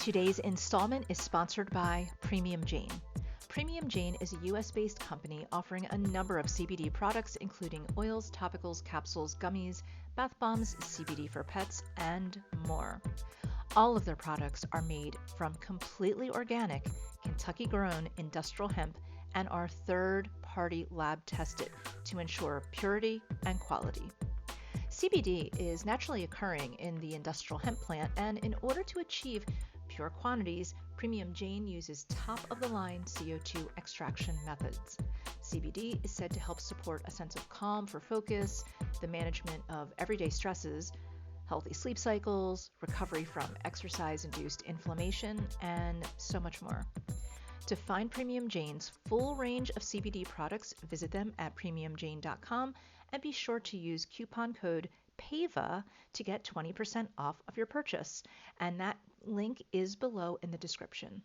Today's installment is sponsored by Premium Jane. Premium Jane is a US-based company offering a number of CBD products including oils, topicals, capsules, gummies, bath bombs, CBD for pets, and more. All of their products are made from completely organic, Kentucky-grown industrial hemp and are third-party lab tested to ensure purity and quality. CBD is naturally occurring in the industrial hemp plant, and in order to achieve pure quantities, Premium Jane uses top-of-the-line CO2 extraction methods. CBD is said to help support a sense of calm for focus, the management of everyday stresses, healthy sleep cycles, recovery from exercise-induced inflammation, and so much more. To find Premium Jane's full range of CBD products, visit them at premiumjane.com and be sure to use coupon code PAVA to get 20% off of your purchase. And that link is below in the description.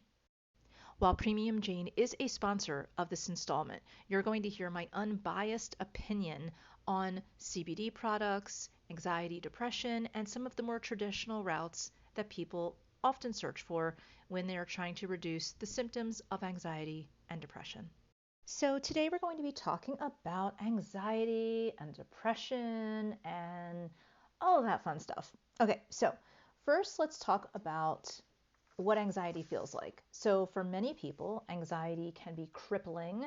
While Premium Jane is a sponsor of this installment, you're going to hear my unbiased opinion on CBD products, anxiety, depression, and some of the more traditional routes that people often search for when they are trying to reduce the symptoms of anxiety and depression. So today we're going to be talking about anxiety and depression and all of that fun stuff. Okay, so first let's talk about what anxiety feels like. So for many people, anxiety can be crippling.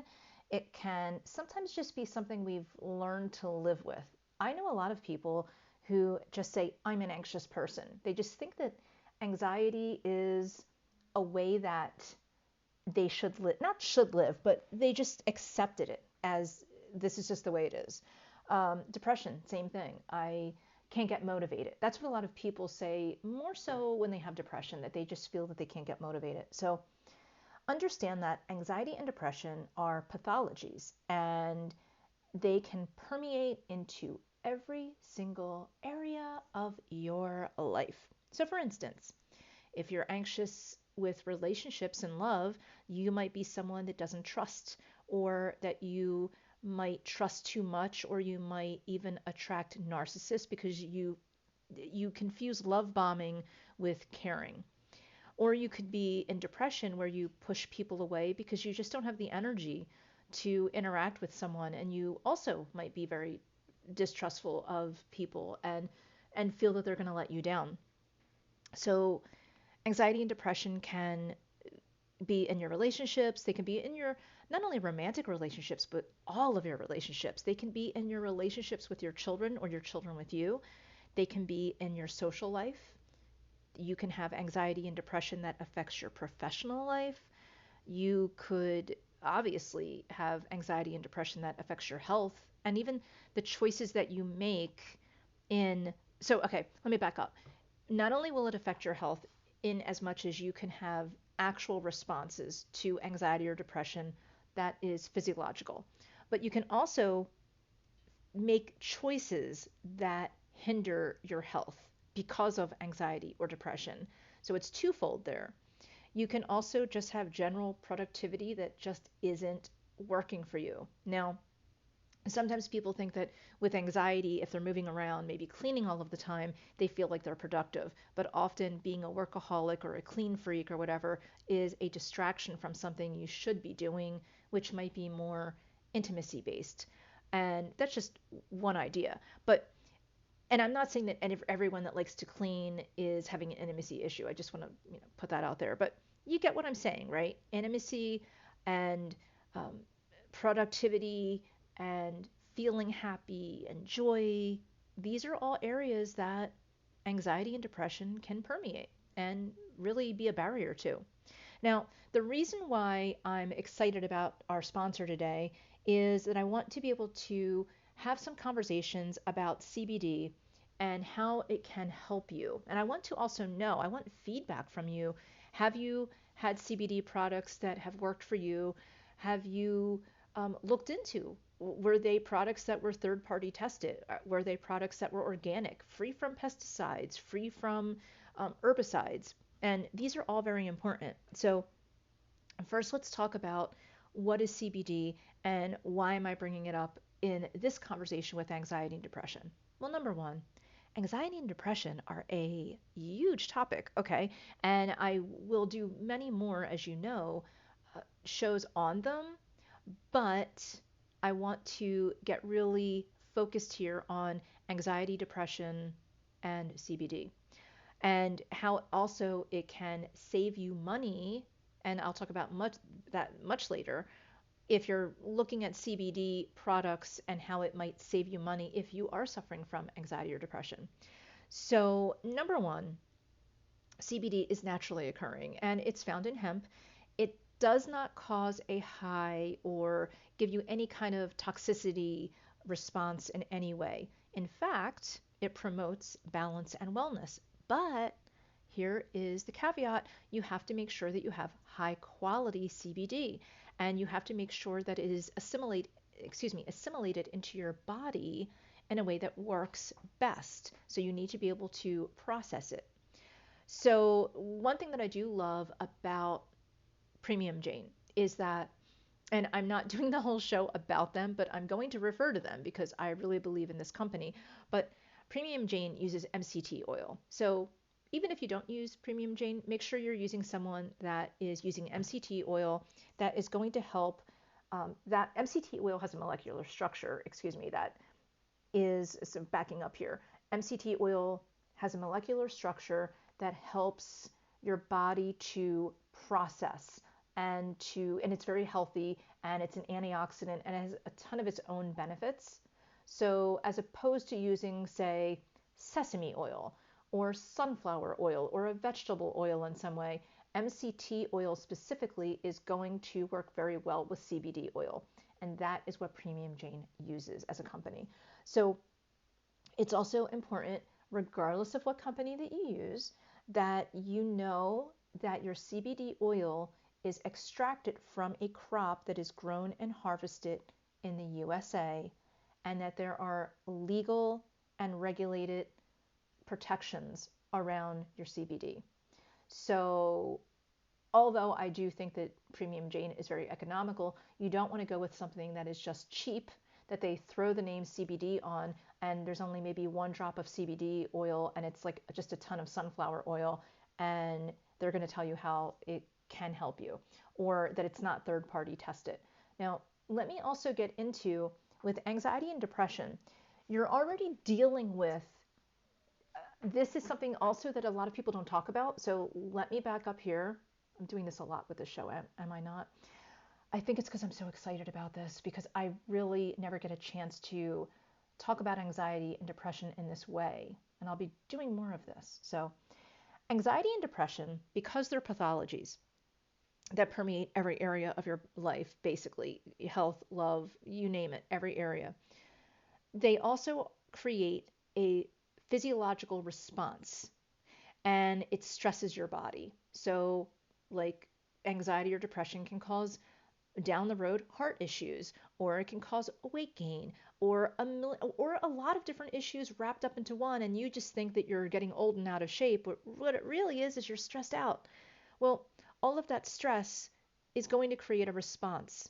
It can sometimes just be something we've learned to live with. I know a lot of people who just say, I'm an anxious person. They just think that anxiety is a way that they should live, not should live, but they just accepted it as this is just the way it is. Depression, same thing. I can't get motivated. That's what a lot of people say, more so when they have depression, that they just feel that they can't get motivated. So understand that anxiety and depression are pathologies, and they can permeate into every single area of your life. So for instance, if you're anxious with relationships and love, you might be someone that doesn't trust, or that you might trust too much, or you might even attract narcissists because you confuse love bombing with caring. Or you could be in depression where you push people away because you just don't have the energy to interact with someone, and you also might be very distrustful of people and feel that they're going to let you down. So anxiety and depression can be in your relationships. They can be in your not only romantic relationships, but all of your relationships. They can be in your relationships with your children or your children with you. They can be in your social life. You can have anxiety and depression that affects your professional life. You could obviously have anxiety and depression that affects your health, and even the choices that you make in. So, okay, let me back up. Not only will it affect your health in as much as you can have actual responses to anxiety or depression that is physiological, but you can also make choices that hinder your health because of anxiety or depression. So it's twofold there. You can also just have general productivity that just isn't working for you. Now, sometimes people think that with anxiety, if they're moving around, maybe cleaning all of the time, they feel like they're productive. But often being a workaholic or a clean freak or whatever is a distraction from something you should be doing, which might be more intimacy based. And that's just one idea. And I'm not saying that everyone that likes to clean is having an intimacy issue. I just want to put that out there. But you get what I'm saying, right? Intimacy and productivity and feeling happy and joy, these are all areas that anxiety and depression can permeate and really be a barrier to. Now, the reason why I'm excited about our sponsor today is that I want to be able to have some conversations about CBD and how it can help you. And I want to also know, I want feedback from you. Have you had CBD products that have worked for you? Have you looked into? Were they products that were third party tested? Were they products that were organic, free from pesticides, free from herbicides? And these are all very important. So first, let's talk about what is CBD and why am I bringing it up in this conversation with anxiety and depression. Well, number one, Anxiety and depression are a huge topic, okay? And I will do many more, as you know, shows on them, but I want to get really focused here on anxiety, depression, and CBD, and how also it can save you money. And I'll talk about much later if you're looking at CBD products and how it might save you money if you are suffering from anxiety or depression. So, number one, CBD is naturally occurring and it's found in hemp. It does not cause a high or give you any kind of toxicity response in any way. In fact, it promotes balance and wellness. But here is the caveat: you have to make sure that you have high quality CBD, and you have to make sure that it is assimilated into your body in a way that works best. So you need to be able to process it. So, one thing that I do love about Premium Jane is that, and I'm not doing the whole show about them, but I'm going to refer to them because I really believe in this company. But Premium Jane uses MCT oil. So, even if you don't use Premium Jane, make sure you're using someone that is using MCT oil that is going to help. That MCT oil has a molecular structure, that is, so backing up here, MCT oil has a molecular structure that helps your body to process and it's very healthy, and it's an antioxidant, and it has a ton of its own benefits. So as opposed to using, say, sesame oil or sunflower oil or a vegetable oil in some way, MCT oil specifically is going to work very well with CBD oil. And that is what Premium Jane uses as a company. So it's also important, regardless of what company that you use, that you know that your CBD oil is extracted from a crop that is grown and harvested in the USA, and that there are legal and regulated protections around your CBD. So although I do think that Premium Jane is very economical, you don't want to go with something that is just cheap, that they throw the name CBD on and there's only maybe one drop of CBD oil and it's like just a ton of sunflower oil, and they're going to tell you how it can help you, or that it's not third party tested. Now, let me also get into, with anxiety and depression, you're already dealing with, this is something also that a lot of people don't talk about. So let me back up here. I'm doing this a lot with this show, am I not? I think it's because I'm so excited about this, because I really never get a chance to talk about anxiety and depression in this way. And I'll be doing more of this. So anxiety and depression, because they're pathologies that permeate every area of your life, basically health, love, you name it, every area, they also create a physiological response, and it stresses your body. So, like, anxiety or depression can cause down the road heart issues, or it can cause weight gain, or a lot of different issues wrapped up into one, and you just think that you're getting old and out of shape. But what it really is you're stressed out. Well, all of that stress is going to create a response.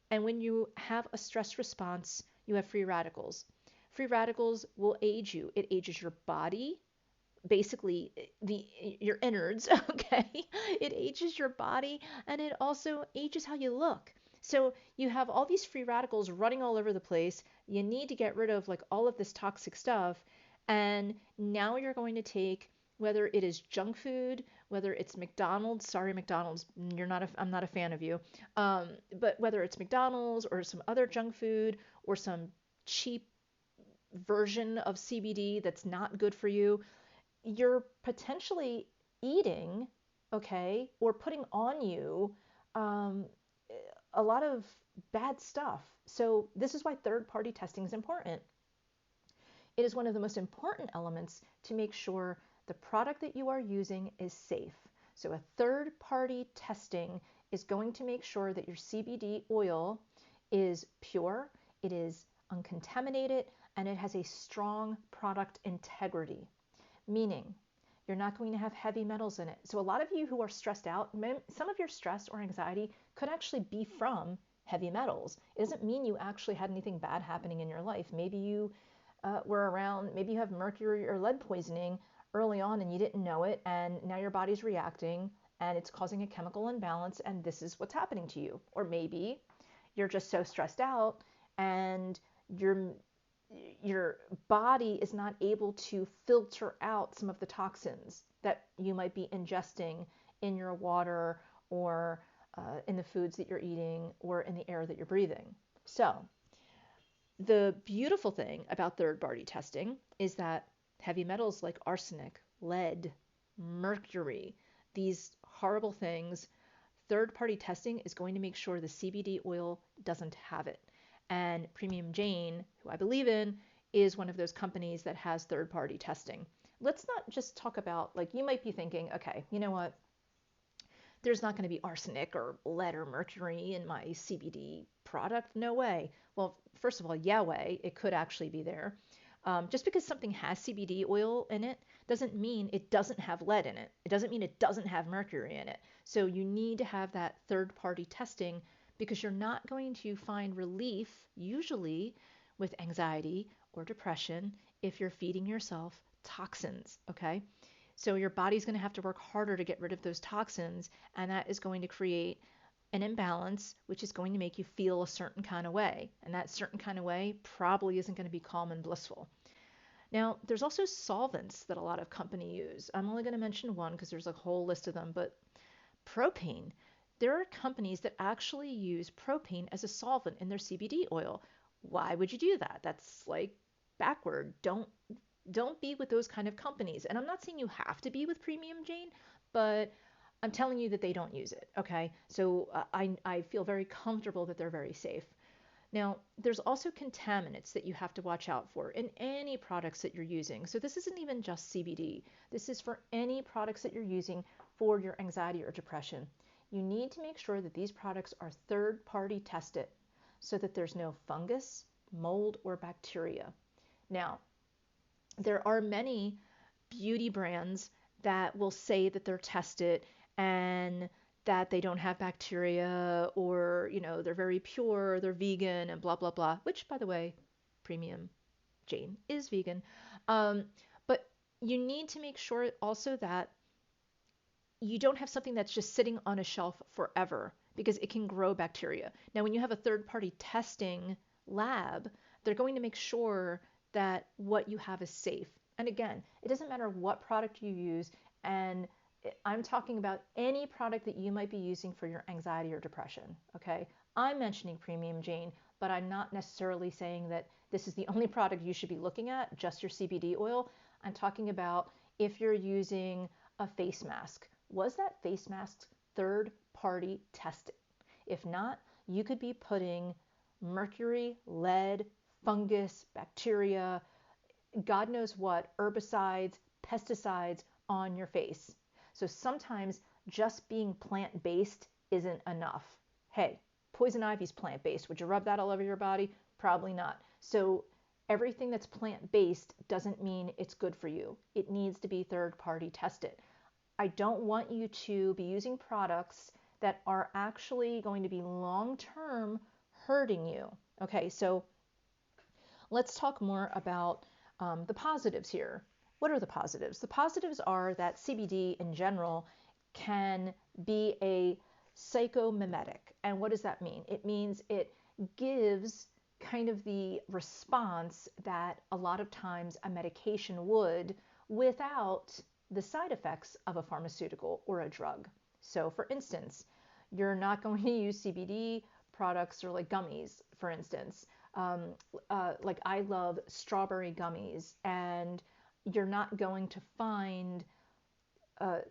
And when you have a stress response, you have free radicals. Free radicals will age you. It ages your body, basically your innards, okay? It ages your body, and it also ages how you look. So you have all these free radicals running all over the place. You need to get rid of like all of this toxic stuff. And now you're going to take, whether it is junk food, whether it's McDonald's, sorry McDonald's, I'm not a fan of you, but whether it's McDonald's or some other junk food or some cheap version of CBD that's not good for you, you're potentially eating, okay, or putting on you um, a lot of bad stuff. So this is why third-party testing is important. It is one of the most important elements to make sure the product that you are using is safe. So a third-party testing is going to make sure that your CBD oil is pure, it is uncontaminated, and it has a strong product integrity. Meaning, you're not going to have heavy metals in it. So a lot of you who are stressed out, some of your stress or anxiety could actually be from heavy metals. It doesn't mean you actually had anything bad happening in your life. Maybe you were around, maybe you have mercury or lead poisoning early on and you didn't know it, and now your body's reacting and it's causing a chemical imbalance, and this is what's happening to you. Or maybe you're just so stressed out and your body is not able to filter out some of the toxins that you might be ingesting in your water, or in the foods that you're eating, or in the air that you're breathing. So the beautiful thing about third-party testing is that heavy metals like arsenic, lead, mercury, these horrible things, third-party testing is going to make sure the CBD oil doesn't have it. And Premium Jane, who I believe in, is one of those companies that has third-party testing. Let's not just talk about, like, you might be thinking, okay, you know what? There's not going to be arsenic or lead or mercury in my CBD product. No way. Well, first of all, yeah way, it could actually be there. Just because something has CBD oil in it doesn't mean it doesn't have lead in it. It doesn't mean it doesn't have mercury in it. So you need to have that third-party testing, because you're not going to find relief usually with anxiety or depression if you're feeding yourself toxins, okay? So your body's going to have to work harder to get rid of those toxins, and that is going to create an imbalance, which is going to make you feel a certain kind of way. And that certain kind of way probably isn't going to be calm and blissful. Now, there's also solvents that a lot of companies use. I'm only going to mention one because there's a whole list of them, but propane. There are companies that actually use propane as a solvent in their CBD oil. Why would you do that? That's like backward. Don't be with those kind of companies. And I'm not saying you have to be with Premium Jane, but I'm telling you that they don't use it, okay? So I feel very comfortable that they're very safe. Now, there's also contaminants that you have to watch out for in any products that you're using. So this isn't even just CBD. This is for any products that you're using for your anxiety or depression. You need to make sure that these products are third-party tested so that there's no fungus, mold, or bacteria. Now, there are many beauty brands that will say that they're tested and that they don't have bacteria, or, they're very pure, they're vegan, and blah, blah, blah, which, by the way, Premium Jane is vegan. But you need to make sure also that you don't have something that's just sitting on a shelf forever, because it can grow bacteria. Now, when you have a third-party testing lab, they're going to make sure that what you have is safe. And again, it doesn't matter what product you use, and I'm talking about any product that you might be using for your anxiety or depression, okay? I'm mentioning Premium Jane, but I'm not necessarily saying that this is the only product you should be looking at, just your CBD oil. I'm talking about if you're using a face mask. Was that face mask third-party tested? If not, you could be putting mercury, lead, fungus, bacteria, God knows what, herbicides, pesticides on your face. So sometimes just being plant-based isn't enough. Hey, poison ivy's plant-based. Would you rub that all over your body? Probably not. So everything that's plant-based doesn't mean it's good for you. It needs to be third-party tested. I don't want you to be using products that are actually going to be long-term hurting you. Okay, so let's talk more about the positives here. What are the positives? The positives are that CBD in general can be a psychomimetic. And what does that mean? It means it gives kind of the response that a lot of times a medication would, without the side effects of a pharmaceutical or a drug. So for instance, you're not going to use CBD products or like gummies, for instance. Like I love strawberry gummies, and you're not going to find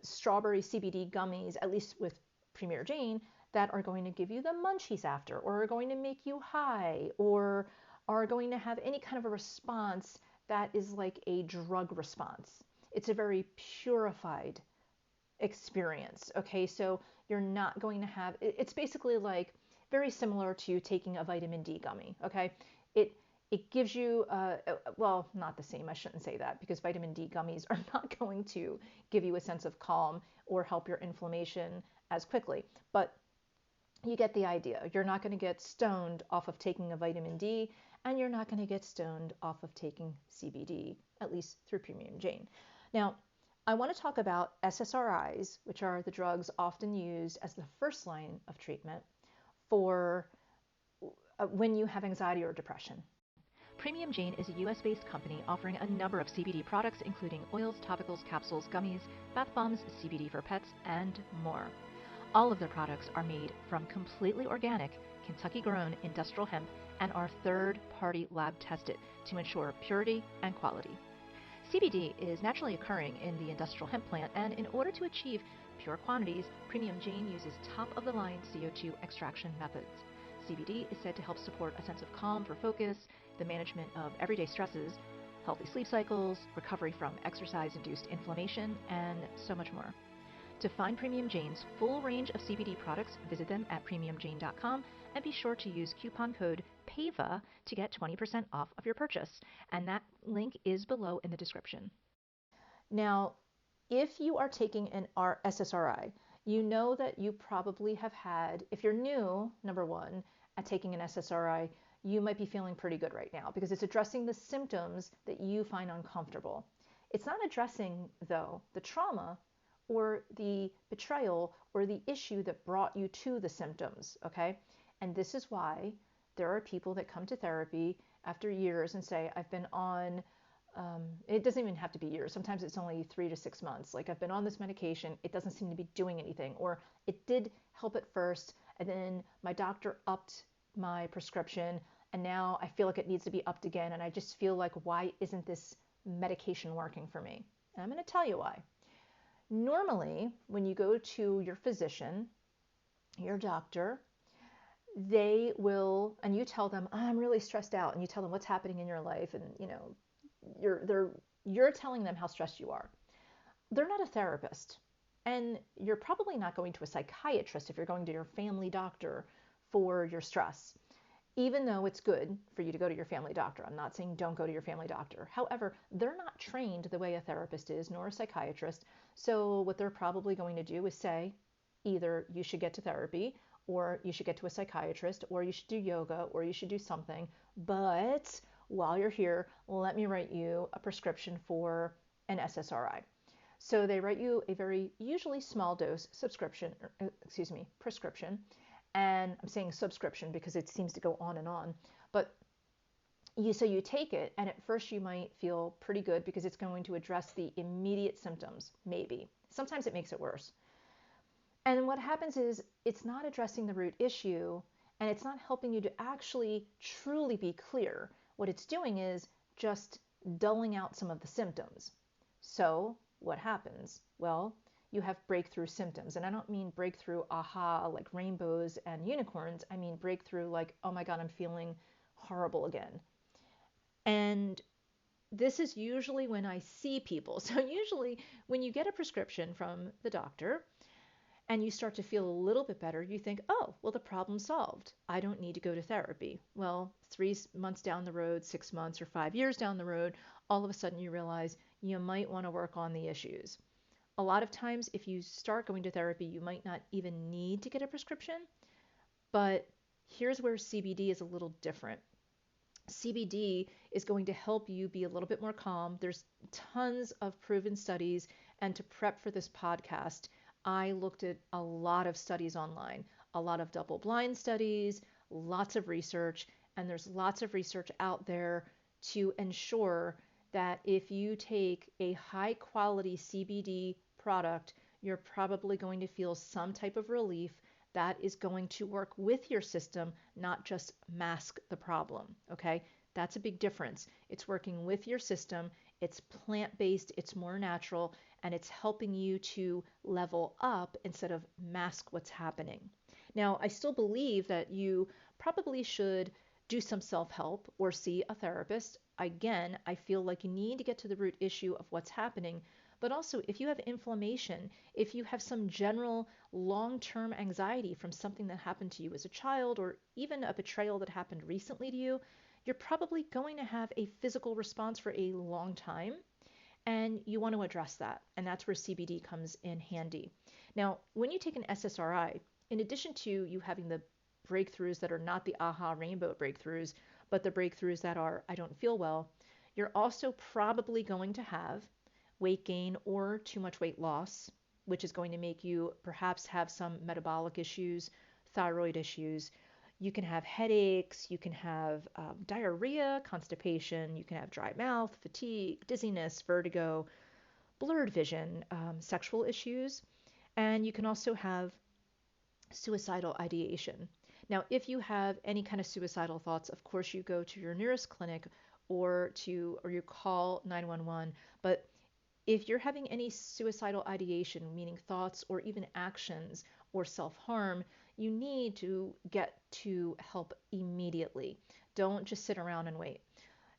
strawberry CBD gummies, at least with Premier Jane, that are going to give you the munchies after, or are going to make you high, or are going to have any kind of a response that is like a drug response. It's a very purified experience, okay? So you're not going to have, it's basically like very similar to taking a vitamin D gummy, okay? It gives you, well, not the same, I shouldn't say that, because vitamin D gummies are not going to give you a sense of calm or help your inflammation as quickly. But You get the idea. You're not going to get stoned off of taking a vitamin D, and you're not going to get stoned off of taking CBD, at least through Premium Jane. Now, I want to talk about SSRIs, which are the drugs often used as the first line of treatment for when you have anxiety or depression. Premium Jane is a US-based company offering a number of CBD products, including oils, topicals, capsules, gummies, bath bombs, CBD for pets, and more. All of their products are made from completely organic, Kentucky-grown industrial hemp and are third-party lab tested to ensure purity and quality. CBD is naturally occurring in the industrial hemp plant, and in order to achieve pure quantities, Premium Jane uses top-of-the-line CO2 extraction methods. CBD is said to help support a sense of calm for focus, the management of everyday stresses, healthy sleep cycles, recovery from exercise-induced inflammation, and so much more. To find Premium Jane's full range of CBD products, visit them at premiumjane.com and be sure to use coupon code PAVA to get 20% off of your purchase. And that link is below in the description. Now, if you are taking an SSRI, you know that you probably have had, if you're new, number one, at taking an SSRI, you might be feeling pretty good right now because it's addressing the symptoms that you find uncomfortable. It's not addressing, though, the trauma or the betrayal or the issue that brought you to the symptoms, okay? And this is why there are people that come to therapy after years and say, I've been on, it doesn't even have to be years. Sometimes it's only 3 to 6 months. Like, I've been on this medication. It doesn't seem to be doing anything. Or it did help at first, and then my doctor upped my prescription, and now I feel like it needs to be upped again. And I just feel like, why isn't this medication working for me? And I'm going to tell you why. Normally, when you go to your physician, your doctor, they will, and you tell them, I'm really stressed out, and you tell them what's happening in your life, and you're telling them how stressed you are. They're not a therapist, and you're probably not going to a psychiatrist if you're going to your family doctor for your stress, even though it's good for you to go to your family doctor. I'm not saying don't go to your family doctor. However, they're not trained the way a therapist is, nor a psychiatrist. So what they're probably going to do is say, either you should get to therapy, or you should get to a psychiatrist, or you should do yoga, or you should do something. But while you're here, let me write you a prescription for an SSRI. So they write you a very usually small dose prescription. And I'm saying subscription because it seems to go on and on. But you take it, and at first you might feel pretty good because it's going to address the immediate symptoms, maybe. Sometimes it makes it worse. And what happens is it's not addressing the root issue, and it's not helping you to actually truly be clear. What it's doing is just dulling out some of the symptoms. So what happens? Well, you have breakthrough symptoms. And I don't mean breakthrough aha like rainbows and unicorns. I mean breakthrough like, oh my God, I'm feeling horrible again. And this is usually when I see people. So usually when you get a prescription from the doctor and you start to feel a little bit better, you think, oh, well, the problem's solved. I don't need to go to therapy. Well, 3 months down the road, 6 months or 5 years down the road, all of a sudden you realize you might want to work on the issues. A lot of times, if you start going to therapy, you might not even need to get a prescription. But here's where CBD is a little different. CBD is going to help you be a little bit more calm. There's tons of proven studies. And to prep for this podcast, I looked at a lot of studies online, a lot of double-blind studies, lots of research. And there's lots of research out there to ensure that if you take a high-quality CBD product, you're probably going to feel some type of relief that is going to work with your system, not just mask the problem, okay? That's a big difference. It's working with your system, it's plant-based, it's more natural, and it's helping you to level up instead of mask what's happening. Now, I still believe that you probably should do some self-help or see a therapist. Again, I feel like you need to get to the root issue of what's happening. But also, if you have inflammation, if you have some general long-term anxiety from something that happened to you as a child, or even a betrayal that happened recently to you, you're probably going to have a physical response for a long time, and you want to address that. And that's where CBD comes in handy. Now, when you take an SSRI, in addition to you having the breakthroughs that are not the aha rainbow breakthroughs, but the breakthroughs that are, I don't feel well, you're also probably going to have weight gain or too much weight loss, which is going to make you perhaps have some metabolic issues, thyroid issues. You can have headaches, you can have diarrhea, constipation, you can have dry mouth, fatigue, dizziness, vertigo, blurred vision, sexual issues, and you can also have suicidal ideation. Now, if you have any kind of suicidal thoughts, of course you go to your nearest clinic or you call 911. But if you're having any suicidal ideation, meaning thoughts or even actions or self-harm, you need to get to help immediately. Don't just sit around and wait.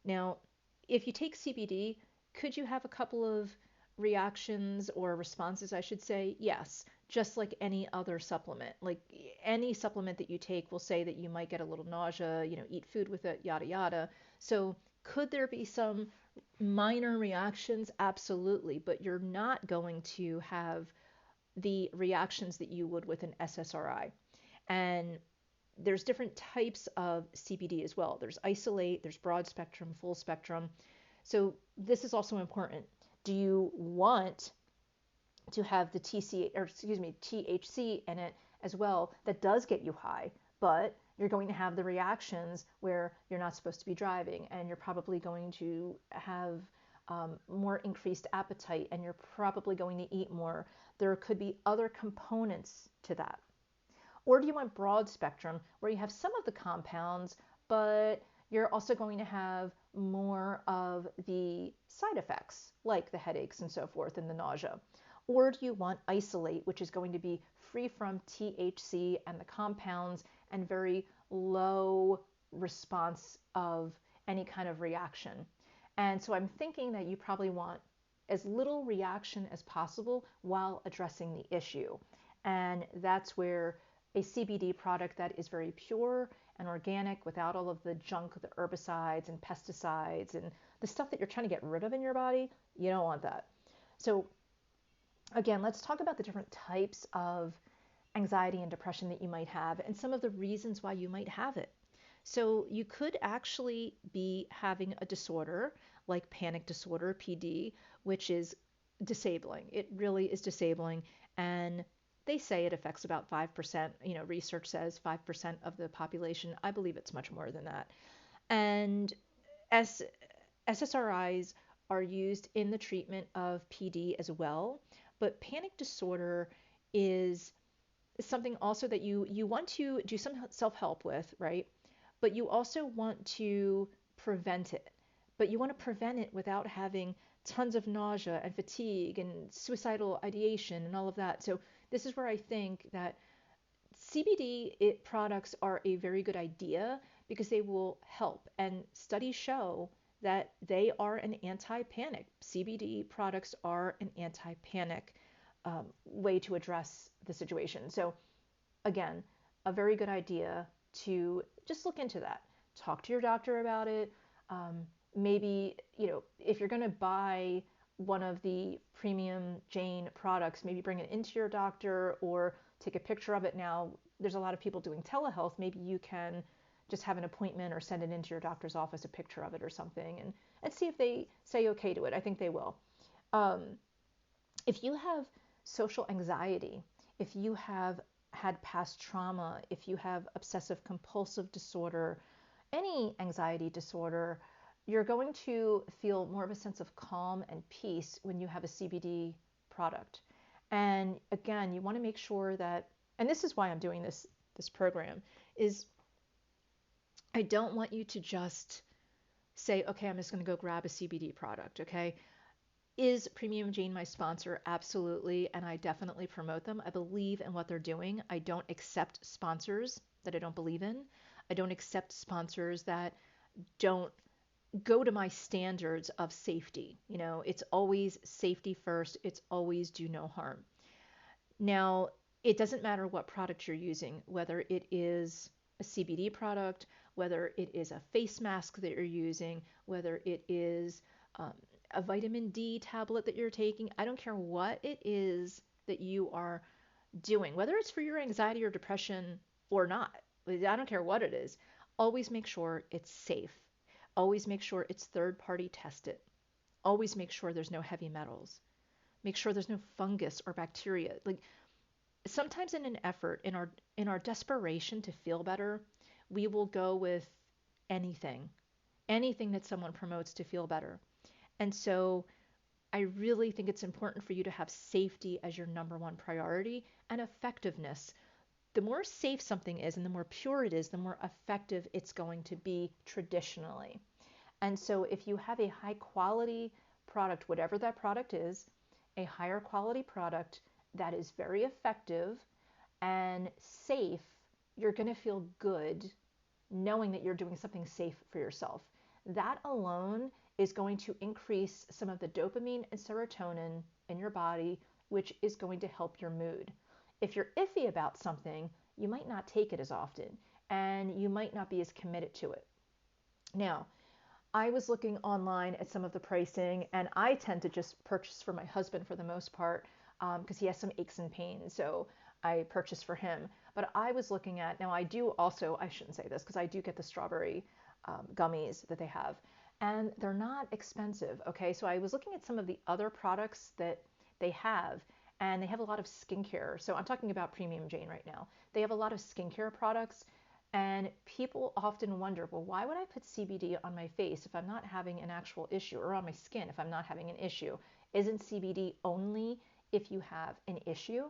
Now, if you take CBD, could you have a couple of reactions or responses, I should say? Yes, just like any other supplement. Like any supplement that you take will say that you might get a little nausea, eat food with it, yada, yada. So could there be some minor reactions? Absolutely, but you're not going to have the reactions that you would with an SSRI. And there's different types of CBD as well. There's isolate, there's broad spectrum, full spectrum. So this is also important. Do you want to have the THC in it as well? That does get you high, but you're going to have the reactions where you're not supposed to be driving, and you're probably going to have more increased appetite, and you're probably going to eat more. There could be other components to that. Or do you want broad spectrum where you have some of the compounds, but you're also going to have more of the side effects, like the headaches and so forth and the nausea? Or do you want isolate, which is going to be free from THC and the compounds and very low response of any kind of reaction? And so I'm thinking that you probably want as little reaction as possible while addressing the issue. And that's where a CBD product that is very pure and organic without all of the junk, the herbicides and pesticides and the stuff that you're trying to get rid of in your body, you don't want that. So again, let's talk about the different types of anxiety and depression that you might have and some of the reasons why you might have it. So you could actually be having a disorder like panic disorder, PD, which is disabling. It really is disabling. And they say it affects about 5%. Research says 5% of the population. I believe it's much more than that. And SSRIs are used in the treatment of PD as well. But panic disorder is something also that you want to do some self-help with, right? But you also want to prevent it. But you want to prevent it without having tons of nausea and fatigue and suicidal ideation and all of that. So this is where I think that CBD products are a very good idea because they will help. And studies show that they are an anti-panic. CBD products are an anti-panic way to address the situation. So again, a very good idea to just look into that. Talk to your doctor about it. Maybe, if you're going to buy one of the Premium Jane products, maybe bring it into your doctor or take a picture of it. Now, there's a lot of people doing telehealth. Maybe you can just have an appointment or send it into your doctor's office, a picture of it or something, and see if they say okay to it. I think they will. If you have social anxiety, if you have had past trauma, if you have obsessive compulsive disorder, any anxiety disorder, you're going to feel more of a sense of calm and peace when you have a CBD product. And again, you want to make sure that, and this is why I'm doing this program, is I don't want you to just say, okay, I'm just going to go grab a CBD product, okay? Is Premium Jane my sponsor? Absolutely, and I definitely promote them. I believe in what they're doing. I don't accept sponsors that I don't believe in. I don't accept sponsors that don't go to my standards of safety. It's always safety first. It's always do no harm. Now, it doesn't matter what product you're using, whether it is a CBD product, whether it is a face mask that you're using, whether it is a vitamin D tablet that you're taking. I don't care what it is that you are doing, whether it's for your anxiety or depression or not. I don't care what it is. Always make sure it's safe. Always make sure it's third party tested. Always make sure there's no heavy metals. Make sure there's no fungus or bacteria. Like sometimes in an effort, in our desperation to feel better, we will go with anything, anything that someone promotes to feel better. And so I really think it's important for you to have safety as your number one priority and effectiveness. The more safe something is and the more pure it is, the more effective it's going to be traditionally. And so if you have a high quality product, whatever that product is, a higher quality product that is very effective and safe, you're going to feel good knowing that you're doing something safe for yourself. That alone is going to increase some of the dopamine and serotonin in your body, which is going to help your mood. If you're iffy about something, you might not take it as often and you might not be as committed to it. Now, I was looking online at some of the pricing, and I tend to just purchase for my husband for the most part because he has some aches and pains. So I purchase for him. But I was looking at, now I do also, I shouldn't say this because I do get the strawberry gummies that they have, and they're not expensive. Okay, so I was looking at some of the other products that they have, and they have a lot of skincare. So I'm talking about Premium Jane right now. They have a lot of skincare products, and people often wonder, well, why would I put CBD on my face if I'm not having an actual issue, or on my skin if I'm not having an issue? Isn't CBD only if you have an issue?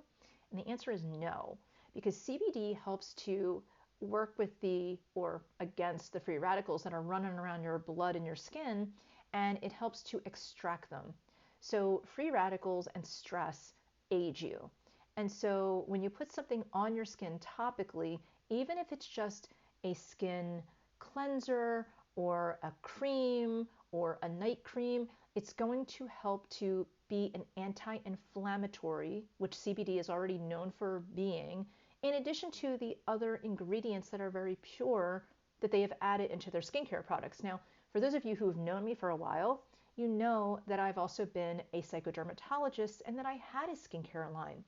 And the answer is no, because CBD helps to work with the or against the free radicals that are running around your blood and your skin, and it helps to extract them. So free radicals and stress age you. And so when you put something on your skin topically, even if it's just a skin cleanser or a cream or a night cream, it's going to help to be an anti-inflammatory, which CBD is already known for being, in addition to the other ingredients that are very pure that they have added into their skincare products. Now, for those of you who have known me for a while, you know that I've also been a psychodermatologist and that I had a skincare line.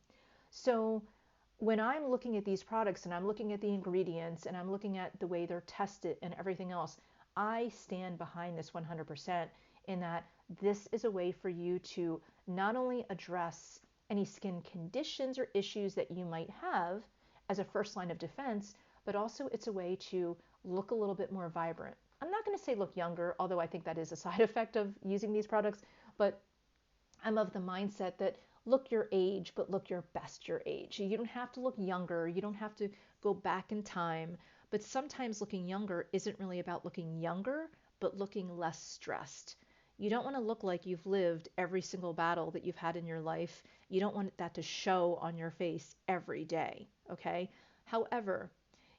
So when I'm looking at these products and I'm looking at the ingredients and I'm looking at the way they're tested and everything else, I stand behind this 100% in that this is a way for you to not only address any skin conditions or issues that you might have as a first line of defense, but also it's a way to look a little bit more vibrant. I'm not going to say look younger, although I think that is a side effect of using these products, but I'm of the mindset that look your age, but look your best your age. You don't have to look younger. You don't have to go back in time. But sometimes looking younger isn't really about looking younger, but looking less stressed. You don't want to look like you've lived every single battle that you've had in your life. You don't want that to show on your face every day, okay? However,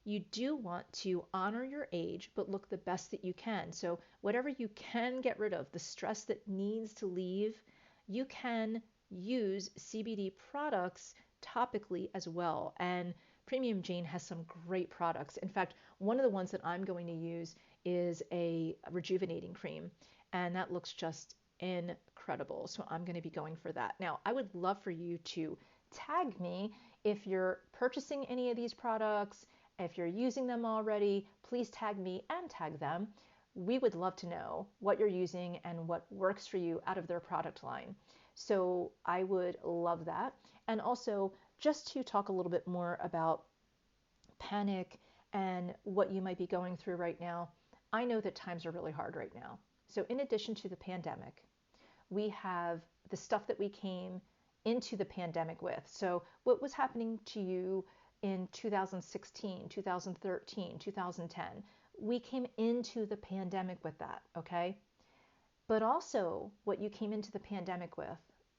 you do want to honor your age, but look the best that you can. So whatever you can get rid of, the stress that needs to leave, you can use CBD products topically as well. And Premium Jane has some great products. In fact, one of the ones that I'm going to use is a rejuvenating cream, and that looks just incredible. So I'm going to be going for that. Now, I would love for you to tag me if you're purchasing any of these products. If you're using them already, please tag me and tag them. We would love to know what you're using and what works for you out of their product line. So I would love that. And also, just to talk a little bit more about panic and what you might be going through right now, I know that times are really hard right now. So, in addition to the pandemic, we have the stuff that we came into the pandemic with. So, what was happening to you in 2016, 2013, 2010? We came into the pandemic with that, okay? But also, what you came into the pandemic with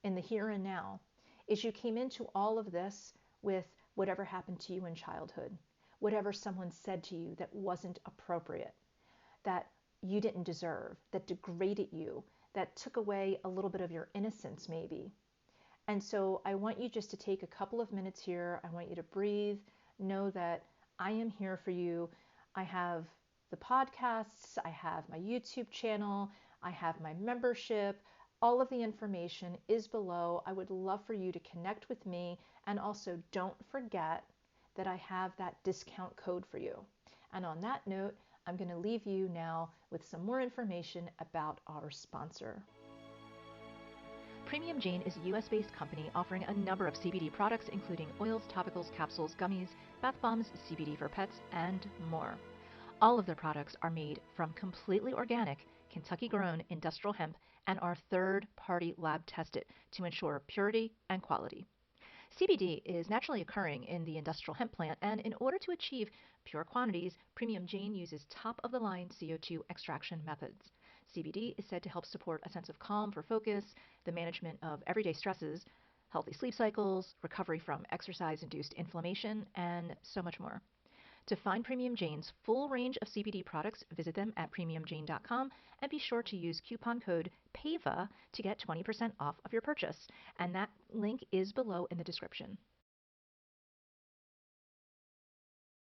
in the here and now is you came into all of this with whatever happened to you in childhood, whatever someone said to you that wasn't appropriate, that you didn't deserve, that degraded you, that took away a little bit of your innocence, maybe. And so I want you just to take a couple of minutes here. I want you to breathe, know that I am here for you. I have the podcasts, I have my YouTube channel, I have my membership. All of the information is below. I would love for you to connect with me, and also don't forget that I have that discount code for you. And on that note, I'm going to leave you now with some more information about our sponsor. Premium Jane is a US-based company offering a number of CBD products, including oils, topicals, capsules, gummies, bath bombs, CBD for pets, and more. All of their products are made from completely organic, Kentucky-grown industrial hemp and are third-party lab tested to ensure purity and quality. CBD is naturally occurring in the industrial hemp plant, and in order to achieve pure quantities, Premium Jane uses top-of-the-line CO2 extraction methods. CBD is said to help support a sense of calm for focus, the management of everyday stresses, healthy sleep cycles, recovery from exercise-induced inflammation, and so much more. To find Premium Jane's full range of CBD products, visit them at premiumjane.com and be sure to use coupon code PAVA to get 20% off of your purchase. And that link is below in the description.